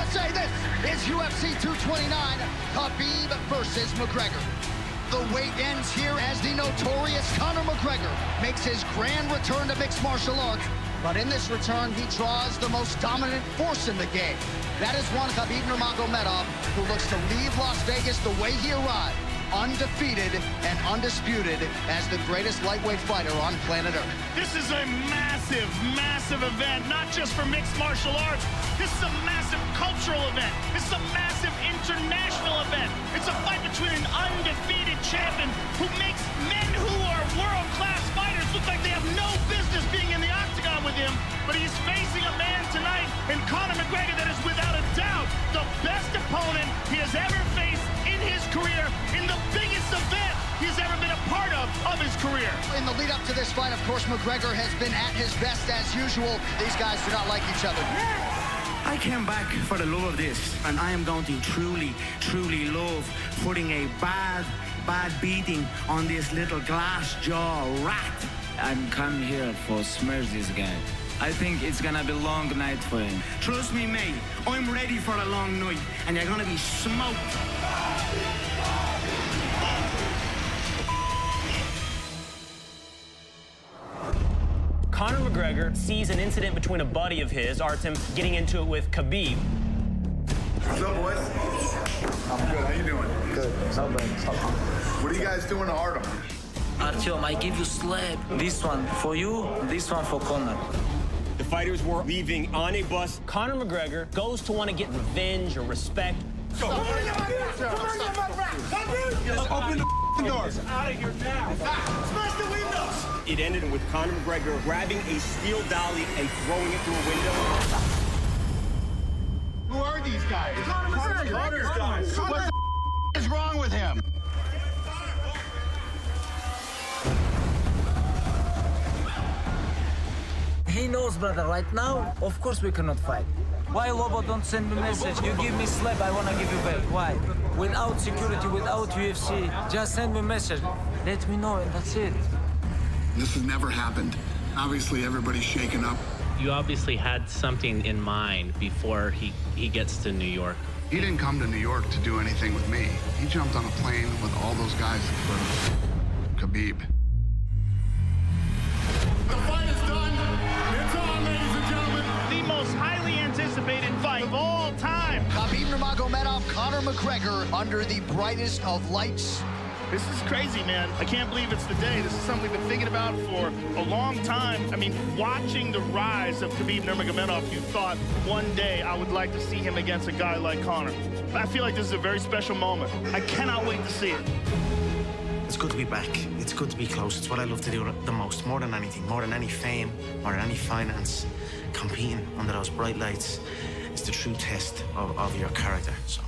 USA, this is UFC 229, Khabib versus McGregor. The wait ends here as the notorious Conor McGregor makes his grand return to mixed martial arts. But in this return, he draws the most dominant force in the game. That is one Khabib Nurmagomedov who looks to leave Las Vegas the way he arrived, undefeated and undisputed as the greatest lightweight fighter on planet Earth. This is a massive, massive event, not just for mixed martial arts. This is a massive cultural event. This is a massive international event. It's a fight between an undefeated champion who makes men who are world-class fighters look like they have no business being in the octagon with him. But he's facing a man tonight in Conor McGregor that is without a doubt the best opponent he has ever faced in his career, in the biggest event he's ever been a part of his career. In the lead up to this fight, of course, McGregor has been at his best as usual. These guys do not like each other. I came back for the love of this, and I am going to truly, truly love putting a bad beating on this little glass jaw rat. I'm come here for smash this guy. I think it's gonna be a long night for him. Trust me, mate, I'm ready for a long night, and you're gonna be smoked. Conor McGregor sees an incident between a buddy of his, Artem, getting into it with Khabib. What's up, boys? I'm good. How you doing? Good. Not bad. What are you guys doing to Artem? Artyom, I give you slap. This one for you, this one for Conor. The fighters were leaving on a bus. Conor McGregor goes to want to get revenge or respect. Go. Open the doors. Out of here now. Smash the windows. It ended with Conor McGregor grabbing a steel dolly and throwing it through a window. Who are these guys? Conor's guys. What the is wrong with him? He knows, brother, right now, of course we cannot fight. Why, Lobo, don't send me message? You give me slap, I wanna give you back. Why? Without security, without UFC, just send me message. Let me know, and that's it. This has never happened. Obviously, everybody's shaken up. You obviously had something in mind before he gets to New York. He didn't come to New York to do anything with me. He jumped on a plane with all those guys for Khabib. The fight is done. It's on, ladies and gentlemen. The most highly anticipated fight of all time. Khabib Nurmagomedov, Conor McGregor under the brightest of lights. This is crazy, man. I can't believe it's the day. This is something we've been thinking about for a long time. I mean, watching the rise of Khabib Nurmagomedov, you thought one day I would like to see him against a guy like Conor. I feel like this is a very special moment. I cannot wait to see it. It's good to be back. It's good to be close. It's what I love to do the most, more than anything, more than any fame, more than any finance. Competing under those bright lights is the true test of your character. So,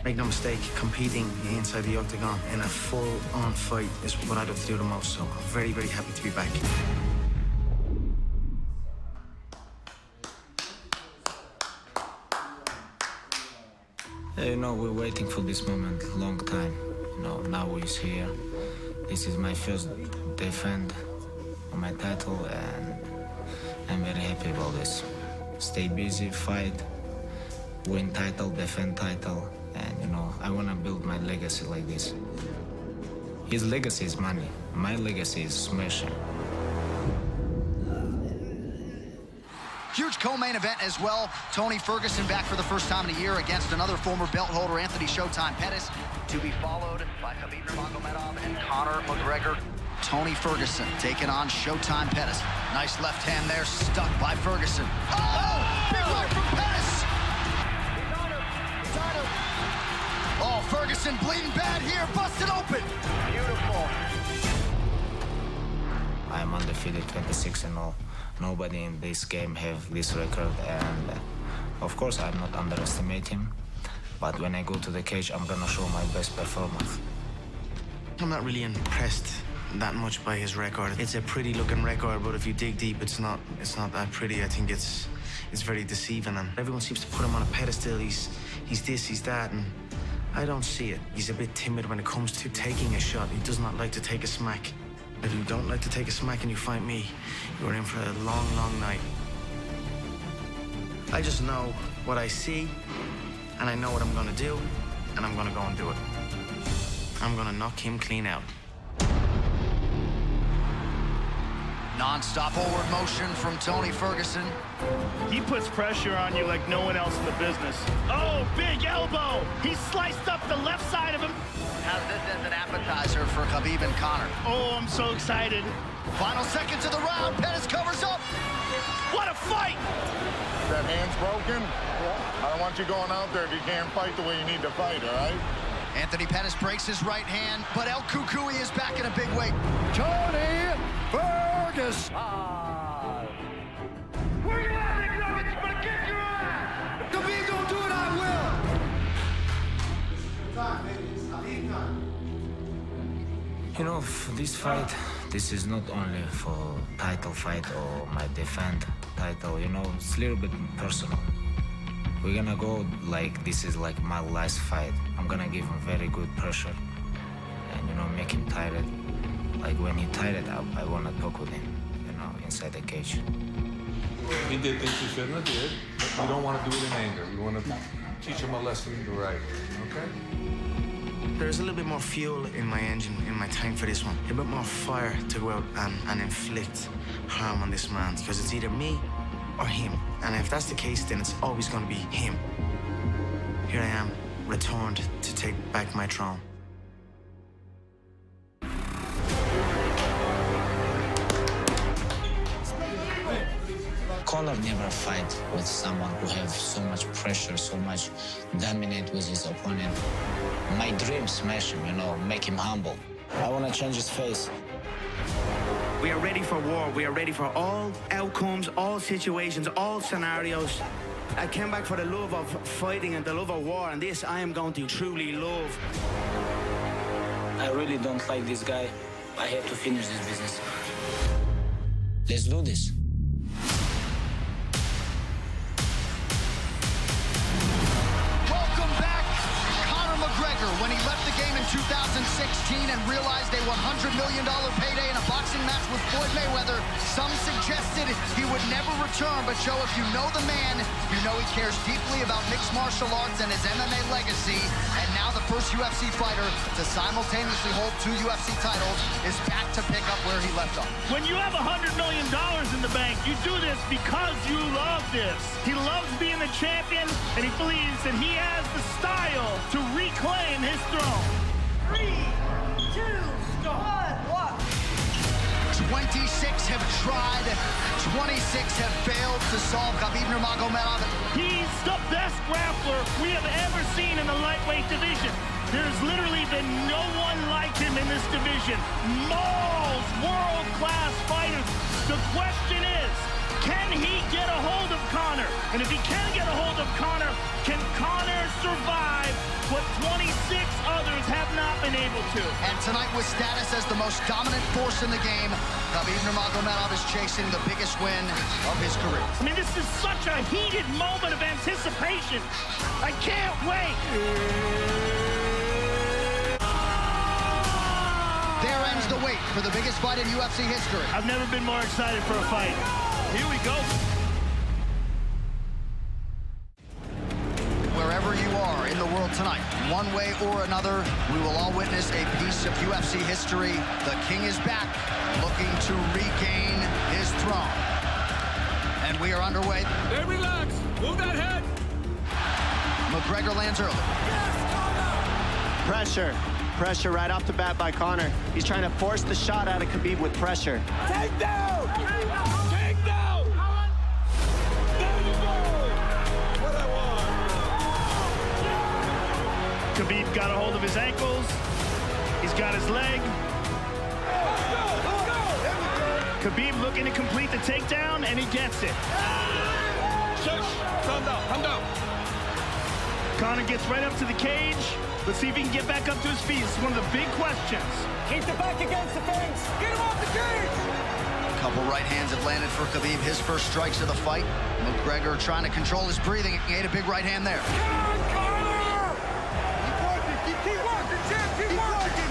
make no mistake, competing inside the octagon in a full-on fight is what I love to do the most. So, I'm very, very happy to be back. You know, we're waiting for this moment a long time. You know, now he's here. This is my first defend on my title, and I'm very happy about this. Stay busy, fight, win title, defend title, and you know, I want to build my legacy like this. His legacy is money. My legacy is smashing. Huge co-main event as well. Tony Ferguson back for the first time in a year against another former belt holder, Anthony Showtime Pettis, to be followed by Khabib Nurmagomedov and Conor McGregor. Tony Ferguson taking on Showtime Pettis. Nice left hand there, stuck by Ferguson. Oh! Big right from Pettis! Oh, Ferguson bleeding bad here, busted open. Beautiful. I'm undefeated, 26-0. Nobody in this game have this record, and of course I'm not underestimating him. But when I go to the cage, I'm gonna show my best performance. I'm not really impressed that much by his record. It's a pretty looking record, but if you dig deep, it's not that pretty. I think it's very deceiving, and everyone seems to put him on a pedestal. He's this, he's that, and I don't see it. He's a bit timid when it comes to taking a shot. He does not like to take a smack. If you don't like to take a smack and you fight me, you're in for a long, long night. I just know what I see, and I know what I'm gonna do, and I'm gonna go and do it. I'm gonna knock him clean out. Non-stop forward motion from Tony Ferguson. He puts pressure on you like no one else in the business. Oh, big elbow. He sliced up the left side of him. How's this as an appetizer for Khabib and Conor? Oh, I'm so excited. Final seconds of the round. Pettis covers up. What a fight! That hand's broken? I don't want you going out there if you can't fight the way you need to fight, all right? Anthony Pettis breaks his right hand, but El Cucuy is back in a big way. Tony Ferguson. Where you at, McGregor? I'm gonna kick your ass! Khabib gonna do it, I will. You know, for this fight, this is not only for title fight or my defend title, you know, it's a little bit personal. We're gonna go like this is like my last fight. I'm gonna give him very good pressure and, you know, make him tired. Like when he tired up, I wanna talk with him, you know, inside the cage. He did things he shouldn't have did, but we don't want to do it in anger. We want to teach him a lesson the right way, okay? There's a little bit more fuel in my engine, in my tank for this one. A bit more fire to go out and inflict harm on this man, because it's either me or him. And if that's the case, then it's always going to be him. Here I am, returned to take back my throne. Conor never fight with someone who have so much pressure, so much dominate with his opponent. My dream, smash him, you know, make him humble. I want to change his face. We are ready for war. We are ready for all outcomes, all situations, all scenarios. I came back for the love of fighting and the love of war, and this I am going to truly love. I really don't like this guy. I have to finish this business. Let's do this. Welcome back, Conor McGregor. When he left the game in 2016 and realized a $100 million payday in a boxing match with Floyd Mayweather, some suggested he would never return. But Joe, if you know the man, you know he cares deeply about mixed martial arts and his MMA legacy. And now the first UFC fighter to simultaneously hold 2 UFC titles is back to pick up where he left off. When you have $100 million in the bank, you do this because you love this. He loves being the champion, and he believes that he has the style to reclaim his throne. 3, 2, 1, walk. 26 have tried, 26 have failed to solve Khabib Nurmagomedov. He's the best grappler we have ever seen in the lightweight division. There's literally been no one like him in this division. Mauls world-class fighters. The question is, can he get a hold of Conor? And if he can get a hold of Conor, can Conor survive what 26 others have not been able to? And tonight, with status as the most dominant force in the game, Khabib Nurmagomedov is chasing the biggest win of his career. I mean, this is such a heated moment of anticipation. I can't wait. There ends the wait for the biggest fight in UFC history. I've never been more excited for a fight. Here we go. Wherever you are in the world tonight, one way or another, we will all witness a piece of UFC history. The King is back, looking to regain his throne. And we are underway. Hey, relax. Move that head. McGregor lands early. Pressure right off the bat by Conor. He's trying to force the shot out of Khabib with pressure. Take down! Take down! There you go! What I want! Khabib got a hold of his ankles. He's got his leg. Let's go! Khabib looking to complete the takedown, and he gets it. Shush! Calm down. Conor gets right up to the cage. Let's see if he can get back up to his feet. It's one of the big questions. Keep the back against the fence. Get him off the cage! A couple right hands have landed for Khabib. His first strikes of the fight. McGregor trying to control his breathing. He ate a big right hand there. Come on, Conor! Keep working, champ! Keep working!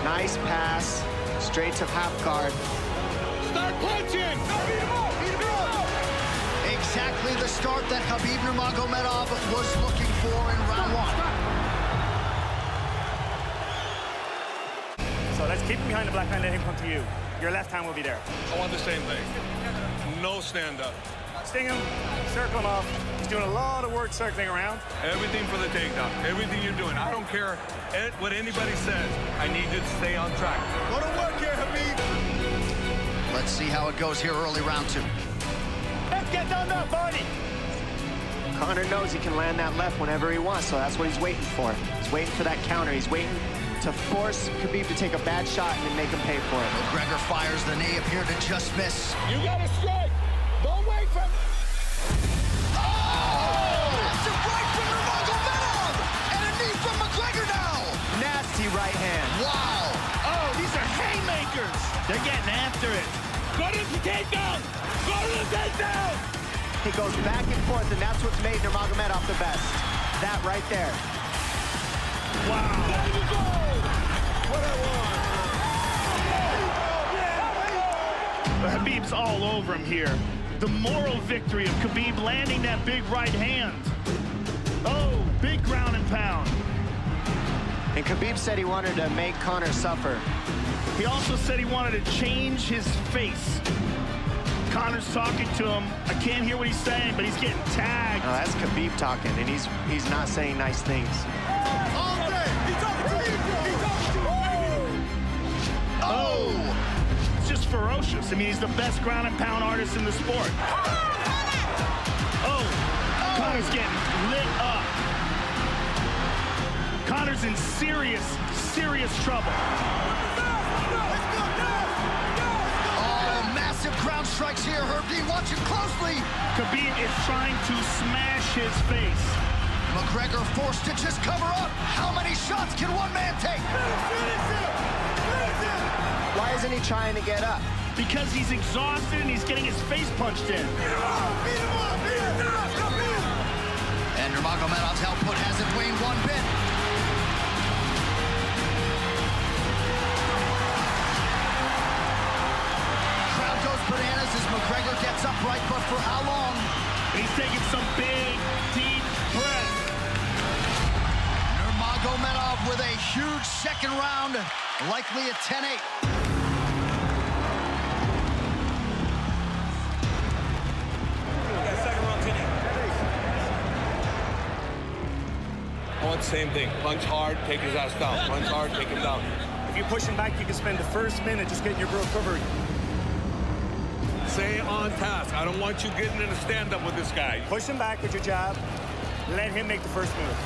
Nice pass, straight to half guard. Start punching! Beat him up! Exactly Finally, the start that Khabib Nurmagomedov was looking for in round one. So let's keep him behind the black hand, let him come to you. Your left hand will be there. I want the same thing. No stand-up. Sting him, circle him off. He's doing a lot of work circling around. Everything for the takedown. Everything you're doing. I don't care what anybody says. I need you to stay on track. Go to work here, Khabib. Let's see how it goes here early round two. Let's get down that body. Conor knows he can land that left whenever he wants, so that's what he's waiting for. He's waiting for that counter. He's waiting to force Khabib to take a bad shot and then make him pay for it. McGregor fires the knee, appeared to just miss. You gotta strike. Don't wait for... Massive right from Nurmagomedov! And a knee from McGregor now! Nasty right hand. Wow! Oh, these are haymakers. They're getting after it. Go to the takedown! Go to the takedown! He goes back and forth, and that's what's made Nurmagomedov the best. That right there. Wow. There you go! What I want! Khabib's all over him here. The moral victory of Khabib landing that big right hand. Oh, big ground and pound. And Khabib said he wanted to make Conor suffer. He also said he wanted to change his face. Conor's talking to him. I can't hear what he's saying, but he's getting tagged. No, that's Khabib talking, and he's not saying nice things. All day! He's talking to you! He's talking to you! Oh! It's just ferocious. I mean, he's the best ground and pound artist in the sport. Oh! Conor's getting lit up. Conor's in serious, serious trouble. Massive ground strikes here, Herbie. Watch it closely. Khabib is trying to smash his face. McGregor forced to just cover up. How many shots can one man take? Why isn't he trying to get up? Because he's exhausted and he's getting his face punched in. And Nurmagomedov's output hasn't waned one bit. Bananas as McGregor gets upright, but for how long? He's taking some big, deep breaths. Nurmagomedov with a huge second round, likely a 10-8. Second round 10-8. I want the same thing. Punch hard, take his ass down. Punch hard, take him down. If you push him back, you can spend the first minute just getting your bro covered. Stay on task. I don't want you getting in a stand-up with this guy. Push him back with your jab. Let him make the first move.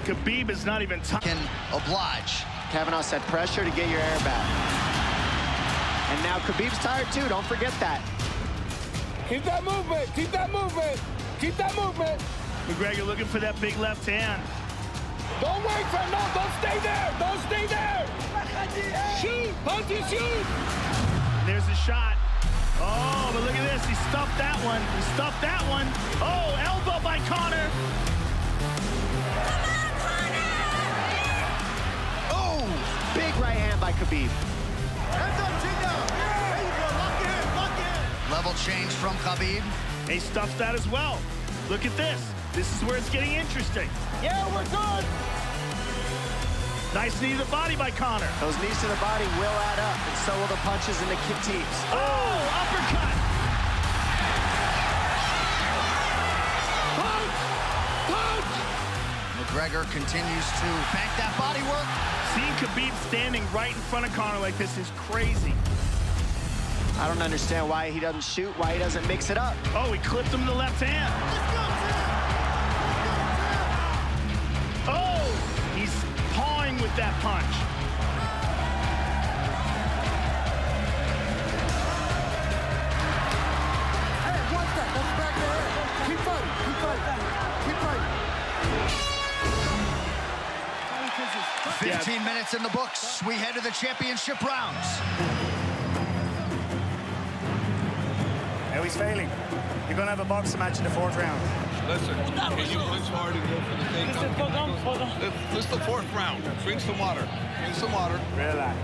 Khabib is not even Can oblige. Kavanaugh said pressure to get your air back. And now Khabib's tired too, don't forget that. Keep that movement! Keep that movement! Keep that movement! McGregor looking for that big left hand. Don't wait for him! No, don't stay there! Don't stay there! Shoot! Punch and shoot! There's a shot. Oh, but look at this. He stuffed that one. He stuffed that one. Oh, elbow by Conor. Oh, big right hand by Khabib. Hands up, chin down. There you go. Lock your hand. Lock your hand. level change from Khabib. He stuffs that as well. Look at this. This is where it's getting interesting. Yeah, we're good. Nice knee to the body by Conor. Those knees to the body will add up, and so will the punches and the kick teeps. Oh, uppercut. Punch! Punch! McGregor continues to bank that body work. Seeing Khabib standing right in front of Conor like this is crazy. I don't understand why he doesn't shoot, why he doesn't mix it up. Oh, he clipped him in the left hand. Oh, he's pawing with that punch. Hey, watch that. That's back there. Keep fighting. Keep fighting. Keep fighting. 15 minutes in the books. We head to the championship rounds. Now he's failing. You're going to have a boxing match in the 4th round. Listen, can you punch hard and go for the takedown? This is the 4th round. Drink some water. Drink some water. Relax.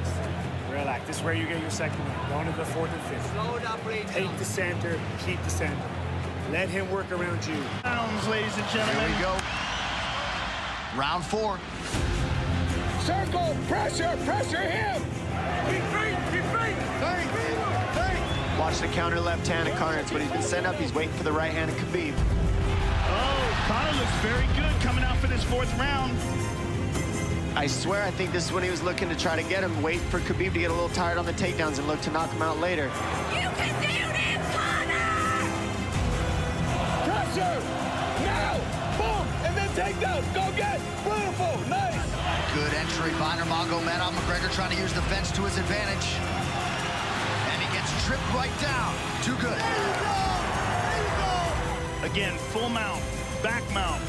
Relax. This is where you get your second round. Going to the 4th and 5th. Slow it up, please. Take the center. Keep the center. Let him work around you. Rounds, ladies and gentlemen. Here we go. Round 4. Circle, pressure, pressure him. Keep feet, keep feet. Watch the counter left hand of Conor. It's what he's been setting up. He's waiting for the right hand of Khabib. Oh, Conor looks very good coming out for this 4th round. I swear, I think this is when he was looking to try to get him, wait for Khabib to get a little tired on the takedowns and look to knock him out later. You can do this, Conor! Pressure! Now! Boom! And then takedown! Go get! Beautiful! Nice! Good entry by Nurmagomedov. McGregor trying to use the fence to his advantage. And he gets tripped right down. Too good. There you go! There you go! Again, full mount, back mount.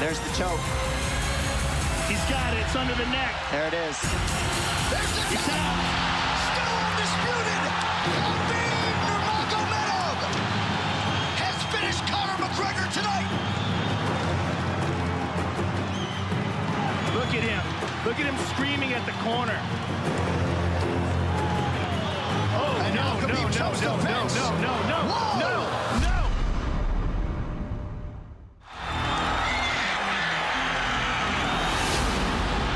There's the choke. He's got it. It's under the neck. There it is. There's the tap. Still undisputed. Khabib Nurmagomedov has finished Conor McGregor tonight. Look at him. Look at him screaming at the corner. Oh, And now Khabib jumps the fence. no.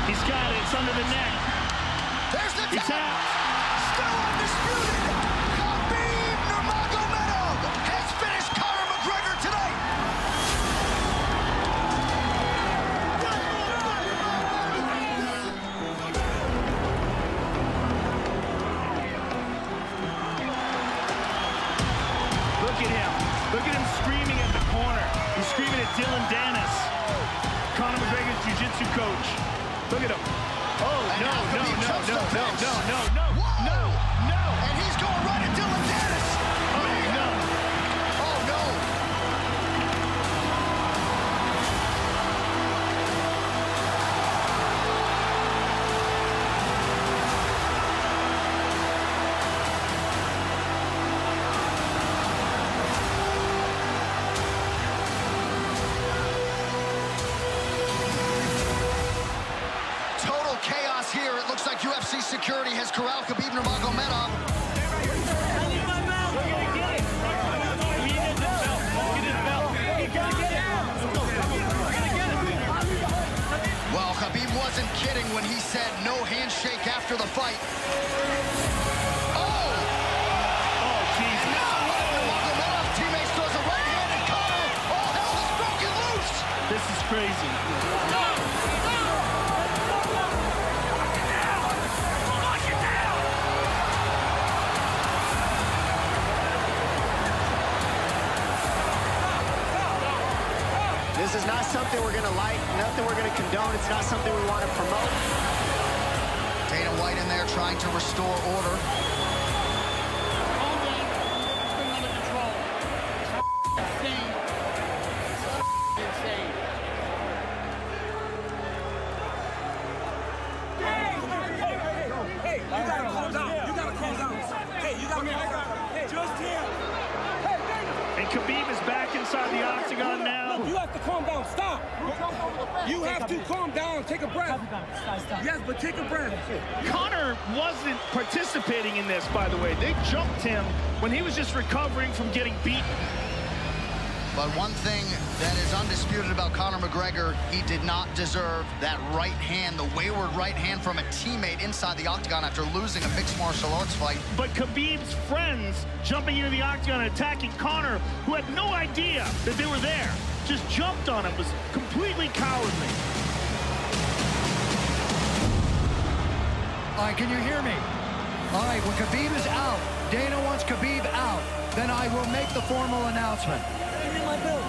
He's got it. It's under the neck. There's the He's tap. out. Still undisputed. Khabib Nurmagomedov has finished Conor McGregor tonight. Look at him. Look at him screaming at the corner. He's screaming at Dylan Dennis, Conor McGregor's jiu-jitsu coach. Look at him. Oh, And no. And he's going right at Dylan Dennis. Oh, no. Oh, no. Total chaos here. It looks like UFC security has corralled Khabib Nurmagomedov. Well, Khabib wasn't kidding when he said no handshake after the fight. Oh! Oh, jeez. Now one of Nurmagomedov's teammates throws a right hand at Conor. All hell is broken loose. This is crazy. This is not something we're going to like, nothing we're going to condone. It's not something we want to promote. Dana White in there trying to restore order. Hey, you gotta calm down. You gotta calm down. Hey, you gotta calm down. Hey, just here. And Khabib is back inside the octagon now. You have to calm down. Stop. You have to calm down. Take a breath. Yes, but take a breath. Conor wasn't participating in this, by the way. They jumped him when he was just recovering from getting beaten. But one thing that is undisputed about Conor McGregor, he did not deserve that right hand, the wayward right hand from a teammate inside the octagon after losing a mixed martial arts fight. But Khabib's friends jumping into the octagon and attacking Conor, who had no idea that they were there, just jumped on him, was completely cowardly. All right, can you hear me? All right, when Khabib is out, Dana wants Khabib out, then I will make the formal announcement. My belt.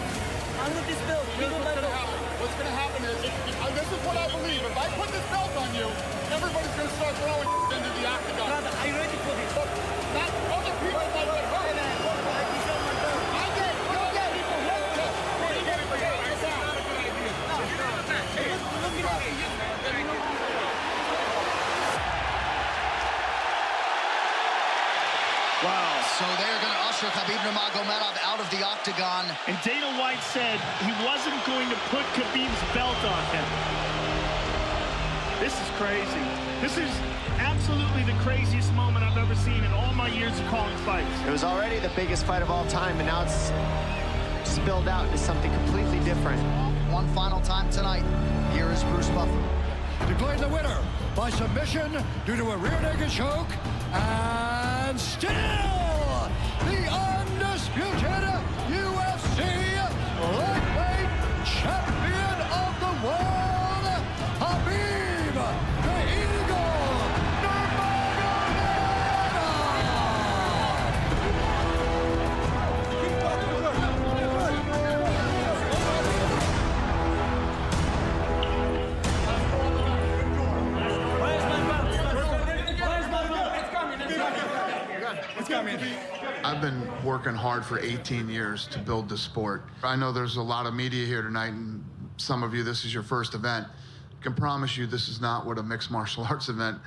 I'm with this belt. What's going to happen is, this is what I believe. If I put this belt on you, everybody's going to start throwing into the octagon. Brother, are you ready for this? Not other people might get hurt. I get it. Go get it. What are you getting for you? It's not a good idea. Look it up. Wow. So they're going to usher Khabib Nurmagomedov out of the octagon. And Dana White said he wasn't going to put Khabib's belt on him. This is crazy. This is absolutely the craziest moment I've ever seen in all my years of calling fights. It was already the biggest fight of all time, and now it's spilled out into something completely different. One final time tonight. Here is Bruce Buffer. Declared the winner by submission due to a rear naked choke, and still the undisputed UFC lightweight champion of the world, Khabib, the Eagle I've been working hard for 18 years to build the sport. I know there's a lot of media here tonight, and some of you, this is your first event. I can promise you this is not what a mixed martial arts event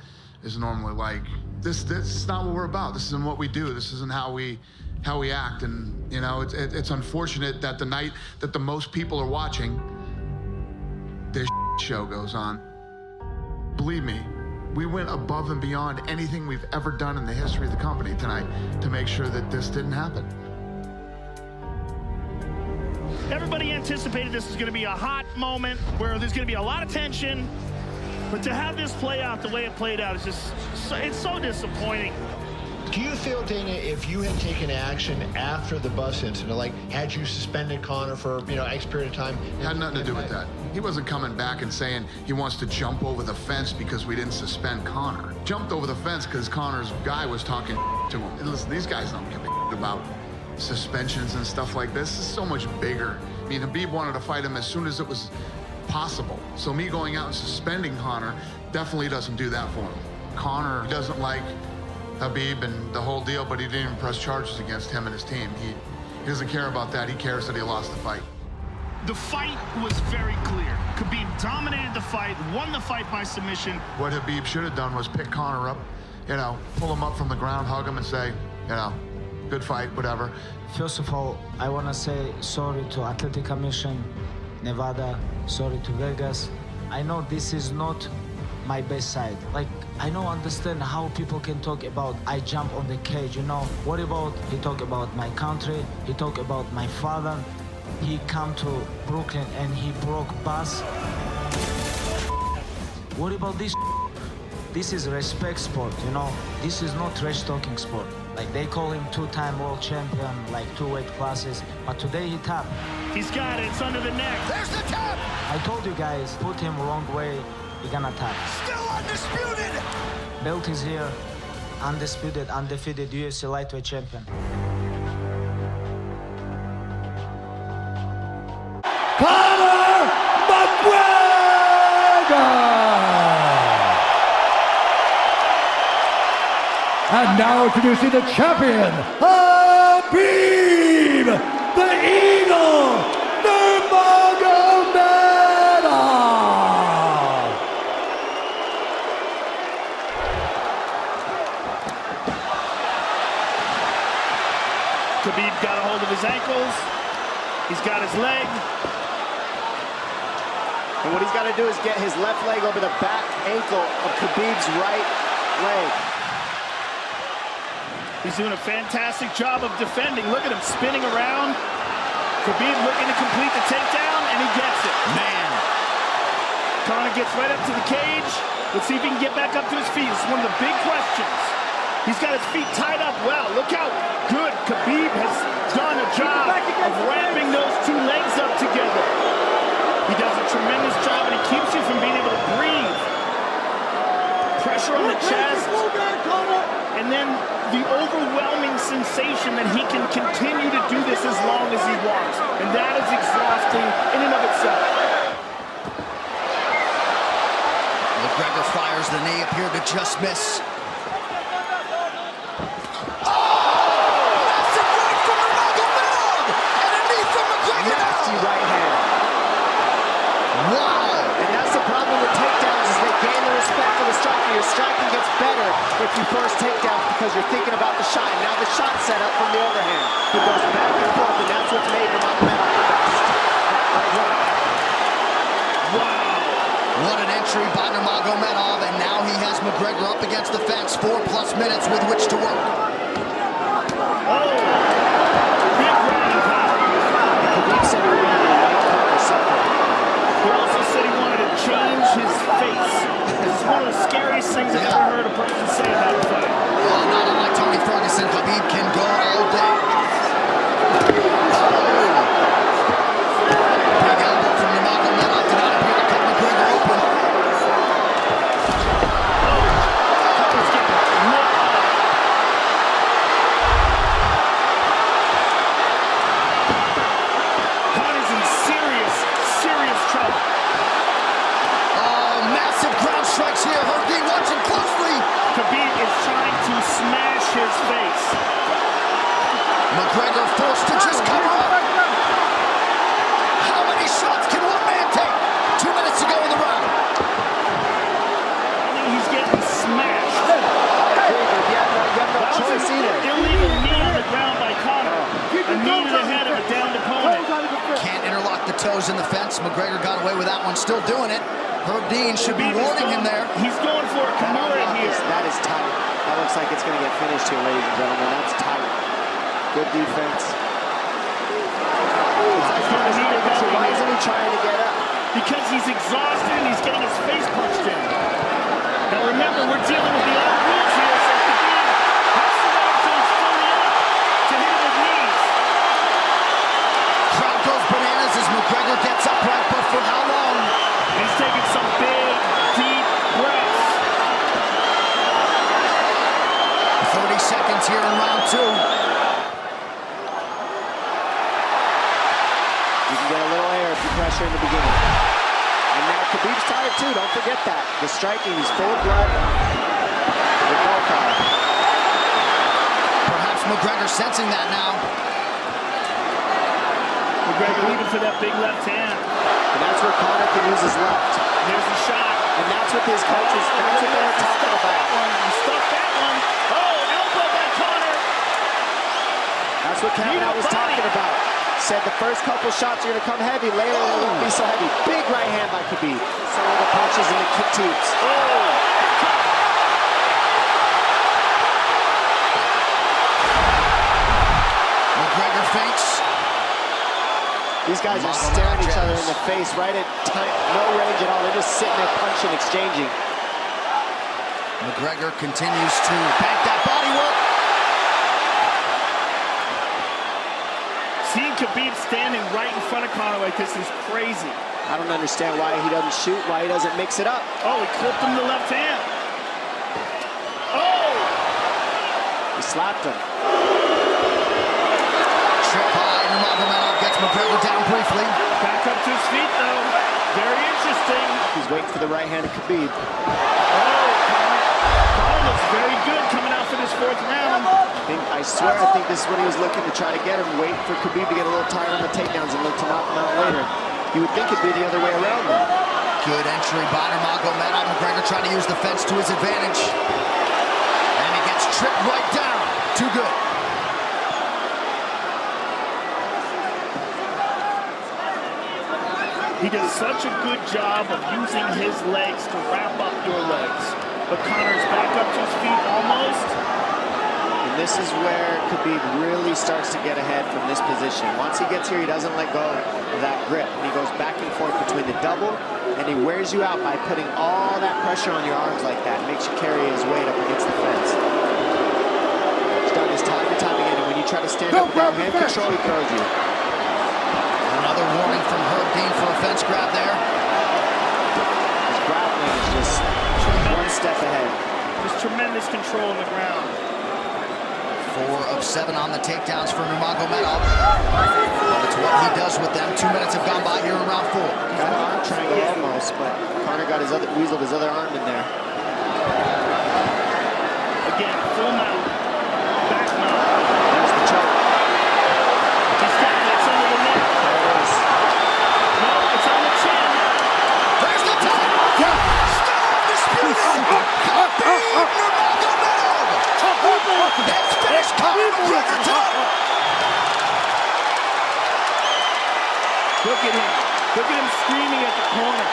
is normally like. This is not what we're about. This isn't what we do. This isn't how we act. And you know, it's unfortunate that the night that the most people are watching, this show goes on. Believe me, we went above and beyond anything we've ever done in the history of the company tonight to make sure that this didn't happen. Everybody anticipated this was going to be a hot moment where there's going to be a lot of tension, but to have this play out the way it played out is just, it's so disappointing. Do you feel, Dana, if you had taken action after the bus incident, like had you suspended Conor for, X period of time? Had nothing to do with that. He wasn't coming back and saying he wants to jump over the fence because we didn't suspend Conor. Jumped over the fence because Conor's guy was talking to him. Listen, these guys don't give a about suspensions and stuff like this. This is so much bigger. I mean, Khabib wanted to fight him as soon as it was possible. So me going out and suspending Conor definitely doesn't do that for him. Conor doesn't like Khabib and the whole deal, but he didn't even press charges against him and his team. He doesn't care about that. He cares that he lost the fight. The fight was very clear. Khabib dominated the fight, won the fight by submission. What Khabib should have done was pick Conor up, pull him up from the ground, hug him and say, good fight, whatever. First of all, I want to say sorry to Athletic Commission, Nevada, sorry to Vegas. I know this is not my best side. I don't understand how people can talk about I jump on the cage, What about, he talk about my country, he talk about my father, he come to Brooklyn and he broke bus. What about this? This is respect sport, This is not trash talking sport. They call him two-time world champion, 2 weight classes, but today he tapped. He's got it, it's under the neck. There's the tap! I told you guys, put him wrong way, he gonna tap. Still undisputed! Belt is here, undisputed, undefeated UFC lightweight champion. Conor McGregor! And now introducing the champion, Khabib, the Eagle Nurmagomedov! Khabib got a hold of his ankles. He's got his leg. And what he's got to do is get his left leg over the back ankle of Khabib's right leg. He's doing a fantastic job of defending. Look at him spinning around. Khabib looking to complete the takedown, and he gets it. Man. Conor gets right up to the cage. Let's see if he can get back up to his feet. It's one of the big questions. He's got his feet tied up well. Look how good Khabib has done a job of wrapping those two legs up together. He does a tremendous job, and he keeps you from being able to breathe. Pressure on the chest. And then the overwhelming sensation that he can continue to do this as long as he wants. And that is exhausting in and of itself. McGregor fires the knee, appeared to just miss. Right hand. Wow! And that's the problem with takedowns is they gain the respect of the striker. Your striking gets better if you force takedowns because you're thinking about the shot. And now the shot set up from the overhand. It goes back and forth, and that's what's made Nurmagomedov the best. That right hook. Wow! What an entry by Nurmagomedov. Nurmagomedov, and now he has McGregor up against the fence. 4+ minutes with which to work. Khabib said he wanted to make Conor suffer. He also said he wanted to change his face. This is one of the scariest things I've ever heard a person say about a fight. Well, not unlike Tony Ferguson, Khabib can go all day. Big elbow from Nurmagomedov did not appear to cut McGregor open. Conor's in serious, serious trouble. Oh, massive ground strikes here. Herb watching closely. Khabib is trying to smash his face. McGregor forced to just cover up. How many shots can one man take? 2 minutes to go in the round. I think he's getting smashed. I agree, but you have no choice either. Illegal knee on the ground by Conor. A knee to the head of a downed opponent. Can't interlock the toes in the fence. McGregor got away with that one, still doing it. Herb Dean should be warning him there. He's going for a Kimura here. That is tight. That looks like it's going to get finished here, ladies and gentlemen. That's tight. Good defense. Why isn't he trying to get up? Because he's exhausted and he's getting his face punched in. Now remember, we're dealing with the old rules here, so Khabib has to wait until he's fully up to hit him with knees. Crowd goes bananas as McGregor gets upright, but for how long? He's taking some big, deep breaths. 30 seconds here in round 2. You can get a little air if you pressure in the beginning. And now Khabib's tired too, don't forget that. The striking, he's full of blood. They both are. Perhaps McGregor sensing that now. McGregor leaving for that big left hand. And that's where Conor can use his left. There's the shot. And that's what his coaches, that's what they're talking about. He stuffed that one. Oh, elbow by Conor. That's what Kavanaugh was talking about. Said the first couple shots are going to come heavy. Later, they won't be so heavy. Big right hand by Khabib. Some of the punches and the kick teeps. McGregor feints. These guys are staring each other in the face right at time. No range at all. They're just sitting there punching, exchanging. McGregor continues to bank that body work. Seeing Khabib standing right in front of Conor like this is crazy. I don't understand why he doesn't shoot, why he doesn't mix it up. Oh, he clipped him the left hand. Oh! He slapped him. Trip high, Nurmagomedov gets McGregor down briefly. Back up to his feet, though. Very interesting. He's waiting for the right hand of Khabib. Conor looks very good coming out for this 4th round. I swear, I think this is when he was looking to try to get him, wait for Khabib to get a little tired on the takedowns and look to knock him out later. You would think it'd be the other way around, though. Good entry by Nurmagomedov. McGregor trying to use the fence to his advantage. And he gets tripped right down. Too good. He does such a good job of using his legs to wrap up your legs. But Conor's back up to his feet almost. And this is where Khabib really starts to get ahead from this position. Once he gets here, he doesn't let go of that grip. And he goes back and forth between the double, and he wears you out by putting all that pressure on your arms like that. Makes you carry his weight up against the fence. He's done this time and time again, and when you try to stand up without hand control, he throws you. Another warning from Herb Dean for a fence grab there. His grappling is just one step ahead. Just tremendous control on the ground. 4 of 7 on the takedowns for Nurmagomedov. But it's what he does with them. 2 minutes have gone by here in round 4. Got an arm triangle almost, but Conor got weaseled his other arm in there. Again, full mount. Back mount. There's the choke. He's got it. It's under the neck. There it is. No, it's on the chin. There's the top. Still undisputed. Khabib Nurmagomedov. That's finished. Conor McGregor time. Look at him. Look at him screaming at the corner.